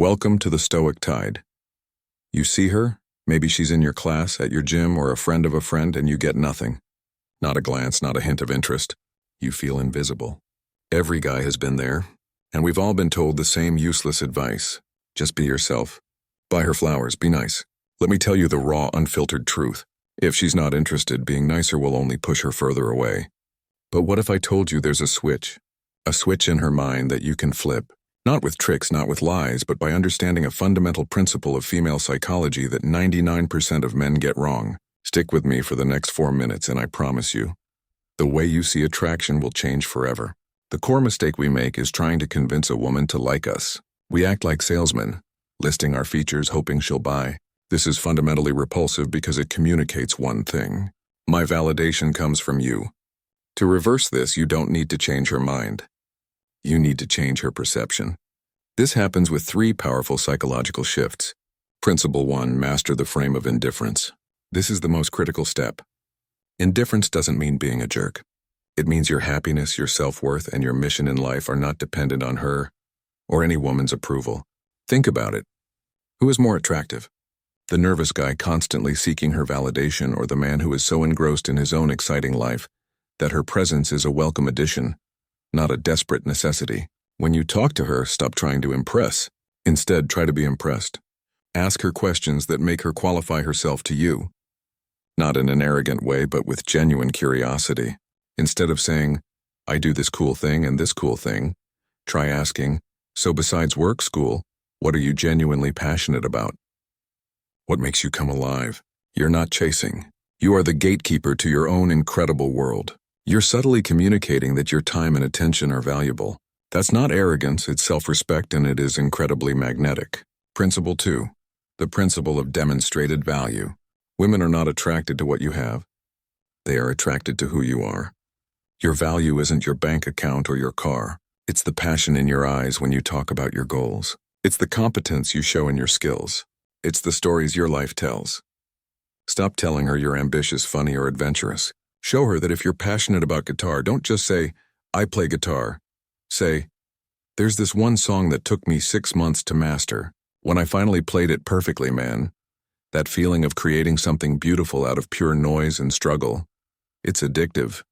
Welcome to the Stoic tide. You see her, maybe she's in your class, at your gym, or a friend of a friend, and you get nothing. Not a glance, not a hint of interest. You feel invisible. Every guy has been there, and we've all been told the same useless advice. Just be yourself. Buy her flowers, be nice. Let me tell you the raw, unfiltered truth. If she's not interested, being nicer will only push her further away. But what if I told you there's a switch? A switch in her mind that you can flip. Not with tricks, not with lies, but by understanding a fundamental principle of female psychology that 99% of men get wrong. Stick with me for the next 4 minutes, and I promise you, the way you see attraction will change forever. The core mistake we make is trying to convince a woman to like us. We act like salesmen, listing our features, hoping she'll buy. This is fundamentally repulsive because it communicates one thing. My validation comes from you. To reverse this, you don't need to change her mind. You need to change her perception. This happens with 3 powerful psychological shifts. Principle 1, master the frame of indifference. This is the most critical step. Indifference doesn't mean being a jerk. It means your happiness, your self-worth, and your mission in life are not dependent on her or any woman's approval. Think about it. Who is more attractive? The nervous guy constantly seeking her validation, or the man who is so engrossed in his own exciting life that her presence is a welcome addition, not a desperate necessity? When you talk to her, stop trying to impress. Instead, try to be impressed. Ask her questions that make her qualify herself to you. Not in an arrogant way, but with genuine curiosity. Instead of saying, I do this cool thing and this cool thing, try asking, so besides work, school, what are you genuinely passionate about? What makes you come alive? You're not chasing. You are the gatekeeper to your own incredible world. You're subtly communicating that your time and attention are valuable. That's not arrogance, it's self-respect, and it is incredibly magnetic. Principle 2, the principle of demonstrated value. Women are not attracted to what you have. They are attracted to who you are. Your value isn't your bank account or your car. It's the passion in your eyes when you talk about your goals. It's the competence you show in your skills. It's the stories your life tells. Stop telling her you're ambitious, funny, or adventurous. Show her that if you're passionate about guitar, don't just say, I play guitar. Say, there's this one song that took me 6 months to master. When I finally played it perfectly, man. That feeling of creating something beautiful out of pure noise and struggle. It's addictive.